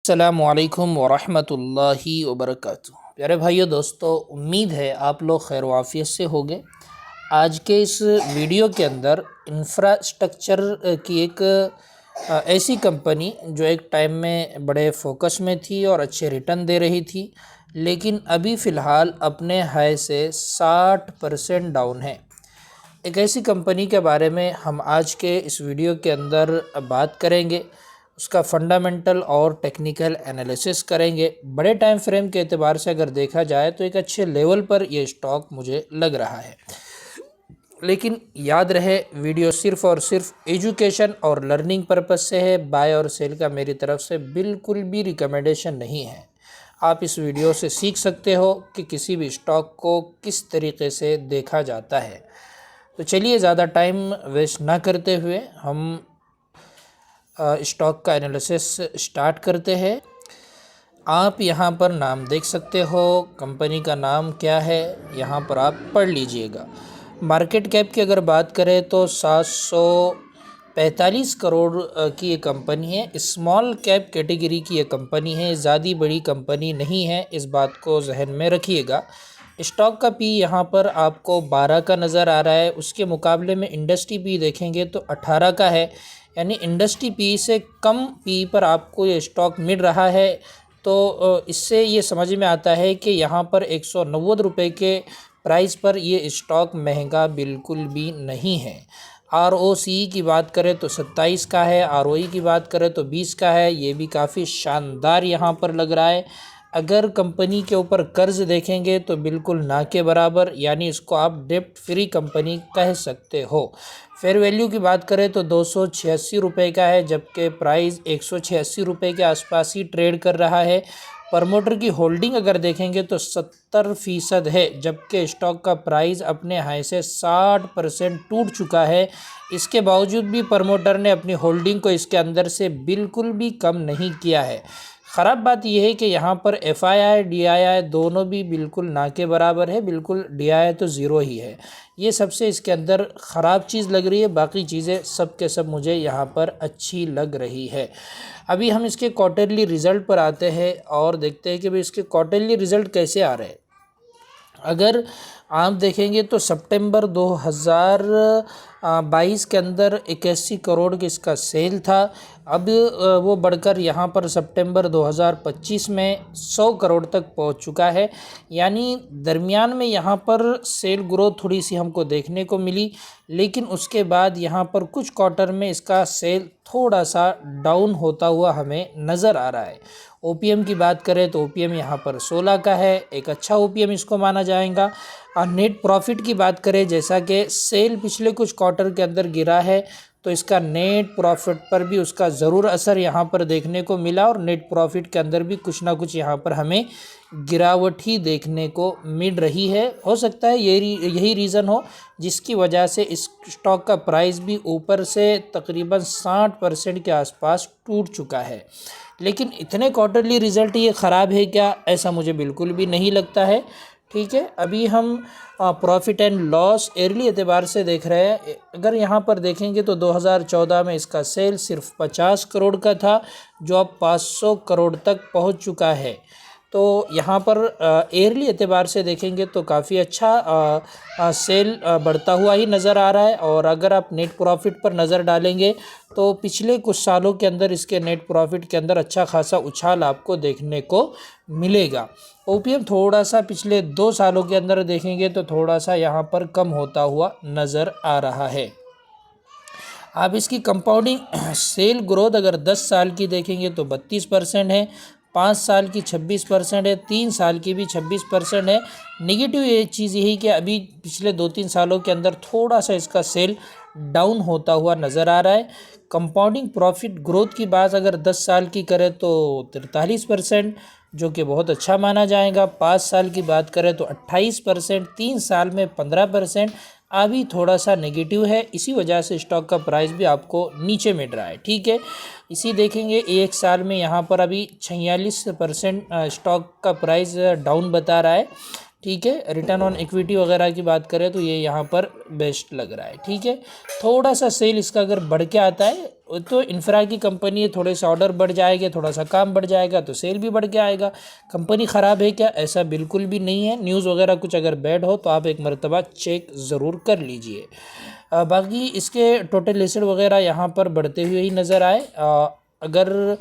अस्सलामुअलैकुम वरहमतुल्लाहि वबरकातुहू। प्यारे भाइयों दोस्तों, उम्मीद है आप लोग खैर वाफ़ियत से होंगे। आज के इस वीडियो के अंदर इंफ्रास्ट्रक्चर की एक ऐसी कंपनी जो एक टाइम में बड़े फोकस में थी और अच्छे रिटर्न दे रही थी, लेकिन अभी फ़िलहाल अपने हाई से 60% डाउन है। एक ऐसी कंपनी के बारे में हम आज के इस वीडियो के अंदर बात करेंगे, उसका फंडामेंटल और टेक्निकल एनालिसिस करेंगे। बड़े टाइम फ्रेम के एतबार से अगर देखा जाए तो एक अच्छे लेवल पर ये स्टॉक मुझे लग रहा है, लेकिन याद रहे वीडियो सिर्फ़ और सिर्फ एजुकेशन और लर्निंग पर्पज़ से है। बाय और सेल का मेरी तरफ से बिल्कुल भी रिकमेंडेशन नहीं है। आप इस वीडियो से सीख सकते हो कि किसी भी स्टॉक को किस तरीके से देखा जाता है। तो चलिए ज़्यादा टाइम वेस्ट ना करते हुए हम स्टॉक का एनालिसिस स्टार्ट करते हैं। आप यहाँ पर नाम देख सकते हो, कंपनी का नाम क्या है यहाँ पर आप पढ़ लीजिएगा। मार्केट कैप की अगर बात करें तो 745 करोड़ की ये कंपनी है। स्मॉल कैप कैटेगरी की ये कंपनी है, ज़्यादा बड़ी कंपनी नहीं है, इस बात को जहन में रखिएगा। स्टॉक का पी यहाँ पर आपको 12 का नज़र आ रहा है, उसके मुकाबले में इंडस्ट्री पी देखेंगे तो 18 का है, यानी इंडस्ट्री पी से कम पी पर आपको ये स्टॉक मिल रहा है। तो इससे ये समझ में आता है कि यहाँ पर 190 रुपये के प्राइस पर ये स्टॉक महंगा बिल्कुल भी नहीं है। ROCE की बात करें तो 27 का है, ROE की बात करें तो 20 का है, ये भी काफ़ी शानदार यहाँ पर लग रहा है। अगर कंपनी के ऊपर कर्ज देखेंगे तो बिल्कुल ना के बराबर, यानी इसको आप डेप्ट फ्री कंपनी कह सकते हो। फेयर वैल्यू की बात करें तो 286 रुपये का है, जबकि प्राइस 186 रुपये के आसपास ही ट्रेड कर रहा है। प्रमोटर की होल्डिंग अगर देखेंगे तो 70% है, जबकि स्टॉक का प्राइस अपने हाई से 60% टूट चुका है। इसके बावजूद भी प्रमोटर ने अपनी होल्डिंग को इसके अंदर से बिल्कुल भी कम नहीं किया है। ख़राब बात यह है कि यहाँ पर FII DII दोनों भी बिल्कुल ना के बराबर है, बिल्कुल DII तो ज़ीरो ही है। ये सबसे इसके अंदर ख़राब चीज़ लग रही है, बाकी चीज़ें सब के सब मुझे यहाँ पर अच्छी लग रही है। अभी हम इसके क्वार्टरली रिज़ल्ट पर आते हैं और देखते हैं कि भाई इसके क्वार्टरली रिज़ल्ट कैसे आ रहे हैं। अगर आप देखेंगे तो सितंबर 2022 के अंदर 81 करोड़ की इसका सेल था। अब वो बढ़कर यहाँ पर सितंबर 2025 में 100 करोड़ तक पहुँच चुका है, यानी दरमियान में यहाँ पर सेल ग्रोथ थोड़ी सी हमको देखने को मिली, लेकिन उसके बाद यहाँ पर कुछ क्वार्टर में इसका सेल थोड़ा सा डाउन होता हुआ हमें नज़र आ रहा है। OPM की बात करें तो OPM यहाँ पर 16 का है, एक अच्छा OPM इसको माना जाएगा। और नेट प्रॉफिट की बात करें, जैसा कि सेल पिछले कुछ क्वार्टर के अंदर गिरा है, तो इसका नेट प्रॉफिट पर भी उसका ज़रूर असर यहाँ पर देखने को मिला और नेट प्रॉफिट के अंदर भी कुछ ना कुछ यहाँ पर हमें गिरावट ही देखने को मिल रही है। हो सकता है यही रीज़न हो जिसकी वजह से इस स्टॉक का प्राइस भी ऊपर से तकरीबन 60% के आसपास टूट चुका है। लेकिन इतने क्वार्टरली रिज़ल्ट ये ख़राब है क्या? ऐसा मुझे बिल्कुल भी नहीं लगता है। ठीक है, अभी हम प्रॉफिट एंड लॉस एयरली एतबार से देख रहे हैं। अगर यहाँ पर देखेंगे तो 2014 में इसका सेल सिर्फ 50 करोड़ का था, जो अब 500 करोड़ तक पहुँच चुका है। तो यहाँ पर एयरली एतबार से देखेंगे तो काफ़ी अच्छा सेल बढ़ता हुआ ही नज़र आ रहा है। और अगर आप नेट प्रॉफिट पर नज़र डालेंगे तो पिछले कुछ सालों के अंदर इसके नेट प्रॉफिट के अंदर अच्छा खासा उछाल आपको देखने को मिलेगा। OPM थोड़ा सा पिछले 2 सालों के अंदर देखेंगे तो थोड़ा सा यहाँ पर कम होता हुआ नज़र आ रहा है। आप इसकी कंपाउंडिंग सेल ग्रोथ अगर 10 साल की देखेंगे तो 32% है, 5 साल की 26% है, 3 साल की भी 26% है। नेगेटिव ये चीज़ यही कि अभी पिछले 2-3 सालों के अंदर थोड़ा सा इसका सेल डाउन होता हुआ नज़र आ रहा है। कंपाउंडिंग प्रॉफिट ग्रोथ की बात अगर 10 साल की करें तो 43%, जो कि बहुत अच्छा माना जाएगा। 5 साल की बात करें तो 28%, 3 साल में 15%, अभी थोड़ा सा नेगेटिव है। इसी वजह से स्टॉक का प्राइस भी आपको नीचे मिल रहा है। ठीक है, इसी देखेंगे एक साल में यहाँ पर अभी 46% स्टॉक का प्राइस डाउन बता रहा है। ठीक है, रिटर्न ऑन इक्विटी वगैरह की बात करें तो ये यहाँ पर बेस्ट लग रहा है। ठीक है, थोड़ा सा सेल इसका अगर बढ़ के आता है तो इंफ्रा की कंपनी है, थोड़े से ऑर्डर बढ़ जाएगा, थोड़ा सा काम बढ़ जाएगा तो सेल भी बढ़ के आएगा। कंपनी ख़राब है क्या? ऐसा बिल्कुल भी नहीं है। न्यूज़ वगैरह कुछ अगर बैड हो तो आप एक मरतबा चेक ज़रूर कर लीजिए। बाकी इसके टोटल एसेट वगैरह यहाँ पर बढ़ते हुए ही नज़र आए। अगर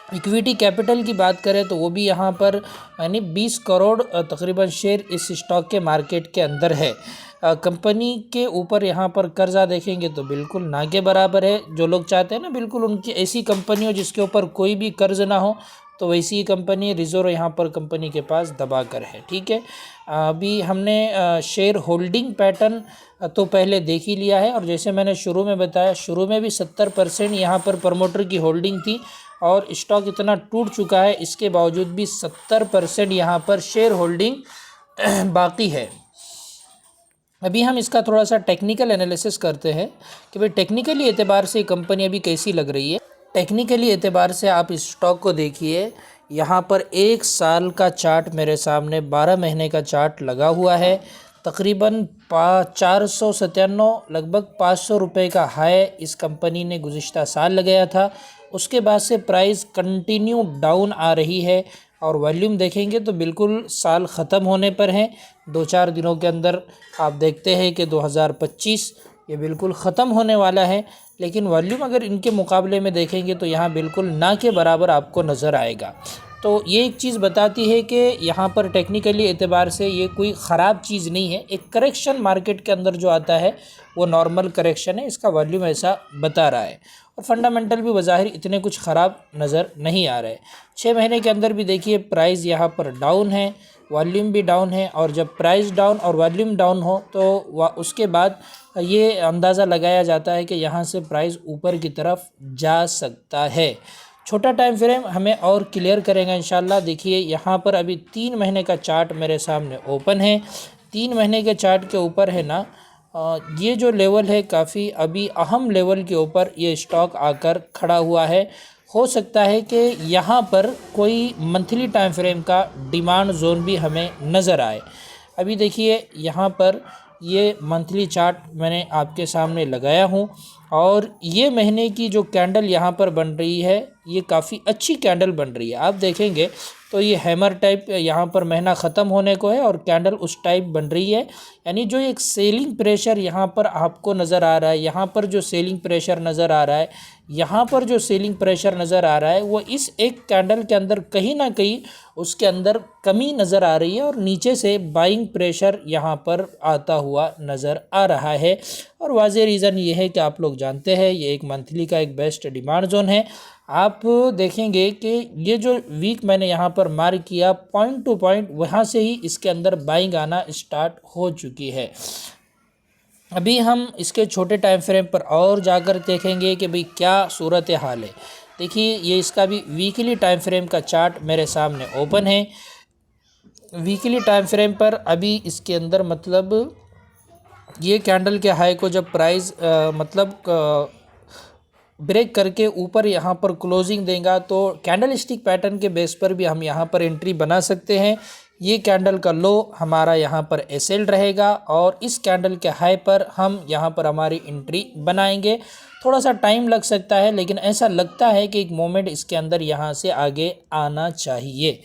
इक्विटी कैपिटल की बात करें तो वो भी यहाँ पर यानी 20 करोड़ तकरीबन शेयर इस स्टॉक के मार्केट के अंदर है। कंपनी के ऊपर यहाँ पर कर्जा देखेंगे तो बिल्कुल ना के बराबर है। जो लोग चाहते हैं ना बिल्कुल उनकी ऐसी कंपनी हो जिसके ऊपर कोई भी कर्ज ना हो, तो वैसी ही कंपनी रिजर्व यहाँ पर कंपनी के पास दबा कर है। ठीक है, अभी हमने शेयर होल्डिंग पैटर्न तो पहले देख ही लिया है, और जैसे मैंने शुरू में बताया, शुरू में भी 70% यहाँ पर प्रमोटर की होल्डिंग थी और स्टॉक इतना टूट चुका है, इसके बावजूद भी 70% यहाँ पर शेयर होल्डिंग बाकी है। अभी हम इसका थोड़ा सा टेक्निकल एनालिसिस करते हैं कि भाई टेक्निकली एतबार से कंपनी अभी कैसी लग रही है। टेक्निकली एतबार से आप इस स्टॉक को देखिए, यहाँ पर 1 साल का चार्ट मेरे सामने, 12 महीने का चार्ट लगा हुआ है। तकरीबन 497 लगभग 500 रुपये का हाई इस कंपनी ने गुज़िश्ता साल लगाया था। उसके बाद से प्राइस कंटिन्यू डाउन आ रही है, और वॉल्यूम देखेंगे तो बिल्कुल साल ख़त्म होने पर है। 2-4 दिनों के अंदर आप देखते हैं कि 2025 ये बिल्कुल ख़त्म होने वाला है, लेकिन वॉल्यूम अगर इनके मुकाबले में देखेंगे तो यहाँ बिल्कुल ना के बराबर आपको नज़र आएगा। तो ये एक चीज़ बताती है कि यहाँ पर टेक्निकली एतबार से ये कोई ख़राब चीज़ नहीं है। एक करेक्शन मार्केट के अंदर जो आता है वो नॉर्मल करेक्शन है, इसका वॉल्यूम ऐसा बता रहा है, और फंडामेंटल भी बज़ाहिर इतने कुछ ख़राब नज़र नहीं आ रहे। 6 महीने के अंदर भी देखिए प्राइस यहाँ पर डाउन है, वॉल्यूम भी डाउन है, और जब प्राइस डाउन और वॉल्यूम डाउन हो तो उसके बाद ये अंदाज़ा लगाया जाता है कि यहाँ से प्राइस ऊपर की तरफ जा सकता है। छोटा टाइम फ्रेम हमें और क्लियर करेगा इंशाल्लाह। देखिए यहाँ पर अभी 3 महीने का चार्ट मेरे सामने ओपन है। 3 महीने के चार्ट के ऊपर है ना, ये जो लेवल है काफ़ी अभी अहम लेवल के ऊपर ये स्टॉक आकर खड़ा हुआ है। हो सकता है कि यहाँ पर कोई मंथली टाइम फ्रेम का डिमांड जोन भी हमें नज़र आए। अभी देखिए यहाँ पर ये मंथली चार्ट मैंने आपके सामने लगाया हूँ, और ये महीने की जो कैंडल यहाँ पर बन रही है ये काफ़ी अच्छी कैंडल बन रही है। आप देखेंगे तो ये हैमर टाइप यहाँ पर महीना ख़त्म होने को है और कैंडल उस टाइप बन रही है। यानी जो एक सेलिंग प्रेशर यहाँ पर आपको नज़र आ रहा है, यहाँ पर जो सेलिंग प्रेशर नज़र आ रहा है, यहाँ पर जो सेलिंग प्रेशर नज़र आ रहा है, वो इस एक कैंडल के अंदर कहीं ना कहीं उसके अंदर कमी नज़र आ रही है, और नीचे से बाइंग प्रेशर यहाँ पर आता हुआ नज़र आ रहा है। और वाज़ेह रीज़न ये है कि आप लोग जानते हैं ये एक मंथली का एक बेस्ट डिमांड जोन है। आप देखेंगे कि ये जो वीक मैंने यहाँ पर मार्क किया पॉइंट टू पॉइंट, वहाँ से ही इसके अंदर बाइंग आना स्टार्ट हो चुकी है। अभी हम इसके छोटे टाइम फ्रेम पर और जाकर देखेंगे कि भाई क्या सूरत हाल है। देखिए ये इसका भी वीकली टाइम फ्रेम का चार्ट मेरे सामने ओपन है। वीकली टाइम फ्रेम पर अभी इसके अंदर मतलब ये कैंडल के हाई को जब प्राइस ब्रेक करके ऊपर यहाँ पर क्लोजिंग देगा तो कैंडल स्टिक पैटर्न के बेस पर भी हम यहाँ पर एंट्री बना सकते हैं। ये कैंडल का लो हमारा यहाँ पर एसएल रहेगा, और इस कैंडल के हाई पर हम यहाँ पर हमारी एंट्री बनाएंगे। थोड़ा सा टाइम लग सकता है, लेकिन ऐसा लगता है कि एक मोमेंट इसके अंदर यहाँ से आगे आना चाहिए।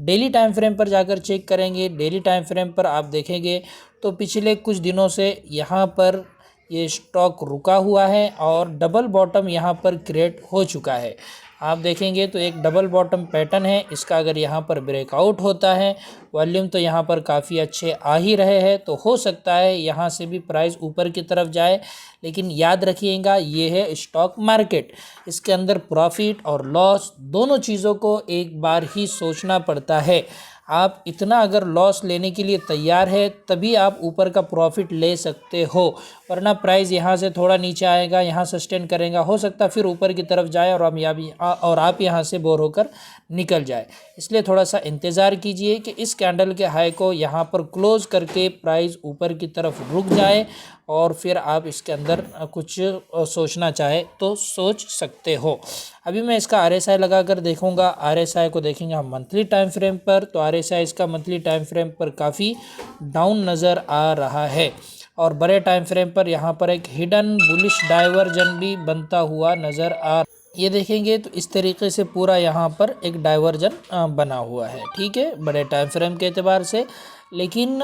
डेली टाइम फ्रेम पर जाकर चेक करेंगे। डेली टाइम फ्रेम पर आप देखेंगे तो पिछले कुछ दिनों से यहाँ पर ये स्टॉक रुका हुआ है और डबल बॉटम यहाँ पर क्रिएट हो चुका है। आप देखेंगे तो एक डबल बॉटम पैटर्न है, इसका अगर यहाँ पर ब्रेकआउट होता है, वॉल्यूम तो यहाँ पर काफ़ी अच्छे आ ही रहे हैं, तो हो सकता है यहाँ से भी प्राइस ऊपर की तरफ जाए। लेकिन याद रखिएगा ये है स्टॉक मार्केट, इसके अंदर प्रॉफिट और लॉस दोनों चीज़ों को एक बार ही सोचना पड़ता है। आप इतना अगर लॉस लेने के लिए तैयार है तभी आप ऊपर का प्रॉफिट ले सकते हो, वरना प्राइस यहाँ से थोड़ा नीचे आएगा, यहाँ सस्टेन करेगा, हो सकता है फिर ऊपर की तरफ जाए और आप यहाँ से बोर होकर निकल जाए। इसलिए थोड़ा सा इंतज़ार कीजिए कि इस कैंडल के हाई को यहाँ पर क्लोज करके प्राइस ऊपर की तरफ रुक जाए, और फिर आप इसके अंदर कुछ सोचना चाहे तो सोच सकते हो। अभी मैं इसका RSI लगा कर देखूँगा। RSI को देखेंगे हम मंथली टाइम फ्रेम पर, तो RSI इसका मंथली टाइम फ्रेम पर काफ़ी डाउन नज़र आ रहा है। और बड़े टाइम फ्रेम पर यहाँ पर एक हिडन बुलिश डाइवर्जन भी बनता हुआ नज़र आ, ये देखेंगे तो इस तरीके से पूरा यहाँ पर एक डाइवर्जन बना हुआ है। ठीक है, बड़े टाइम फ्रेम के एतबार से। लेकिन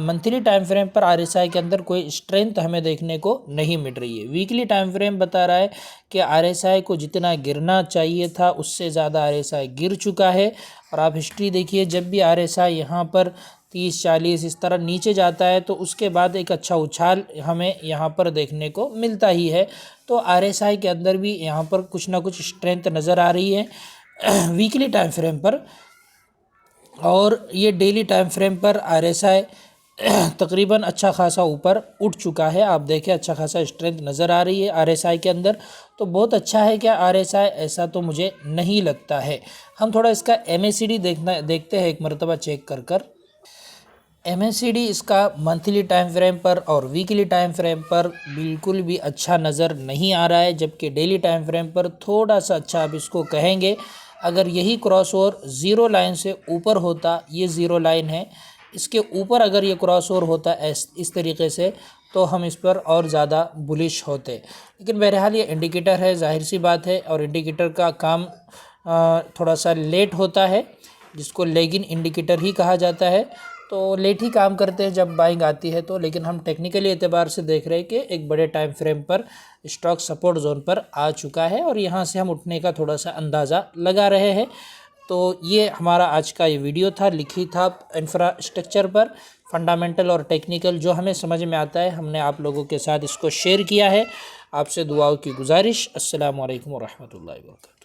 मंथली टाइम फ्रेम पर आरएसआई के अंदर कोई स्ट्रेंथ हमें देखने को नहीं मिल रही है। वीकली टाइम फ्रेम बता रहा है कि आरएसआई को जितना गिरना चाहिए था उससे ज़्यादा आरएसआई गिर चुका है। और आप हिस्ट्री देखिए, जब भी आरएसआई यहाँ पर 30-40 इस तरह नीचे जाता है तो उसके बाद एक अच्छा उछाल हमें यहाँ पर देखने को मिलता ही है। तो आरएसआई के अंदर भी यहाँ पर कुछ ना कुछ स्ट्रेंथ नज़र आ रही है वीकली टाइम फ्रेम पर। और ये डेली टाइम फ्रेम पर आरएसआई तकरीबन अच्छा खासा ऊपर उठ चुका है। आप देखें, अच्छा खासा स्ट्रेंथ नज़र आ रही है आरएसआई के अंदर। तो बहुत अच्छा है क्या आरएसआई? ऐसा तो मुझे नहीं लगता है। हम थोड़ा इसका एमएसीडी देखते हैं एक मरतबा चेक कर। एमएसीडी इसका मंथली टाइम फ्रेम पर और वीकली टाइम फ्रेम पर बिल्कुल भी अच्छा नज़र नहीं आ रहा है, जबकि डेली टाइम फ्रेम पर थोड़ा सा अच्छा आप इसको कहेंगे। अगर यही क्रॉस ओवर ज़ीरो लाइन से ऊपर होता, ये ज़ीरो लाइन है, इसके ऊपर अगर ये क्रॉस ओवर होता इस तरीके से, तो हम इस पर और ज़्यादा बुलिश होते। लेकिन बहरहाल ये इंडिकेटर है, जाहिर सी बात है, और इंडिकेटर का काम थोड़ा सा लेट होता है, जिसको लैगिंग इंडिकेटर ही कहा जाता है। तो लेट ही काम करते हैं जब बाइंग आती है तो। लेकिन हम टेक्निकली एतबार से देख रहे हैं कि एक बड़े टाइम फ्रेम पर स्टॉक सपोर्ट जोन पर आ चुका है और यहाँ से हम उठने का थोड़ा सा अंदाज़ा लगा रहे हैं। तो ये हमारा आज का ये वीडियो था, लिखी था इंफ्रास्ट्रक्चर पर, फंडामेंटल और टेक्निकल जो हमें समझ में आता है हमने आप लोगों के साथ इसको शेयर किया है। आपसे दुआओं की गुजारिश। अस्सलामु अलैकुम व रहमतुल्लाहि व बरकातहू।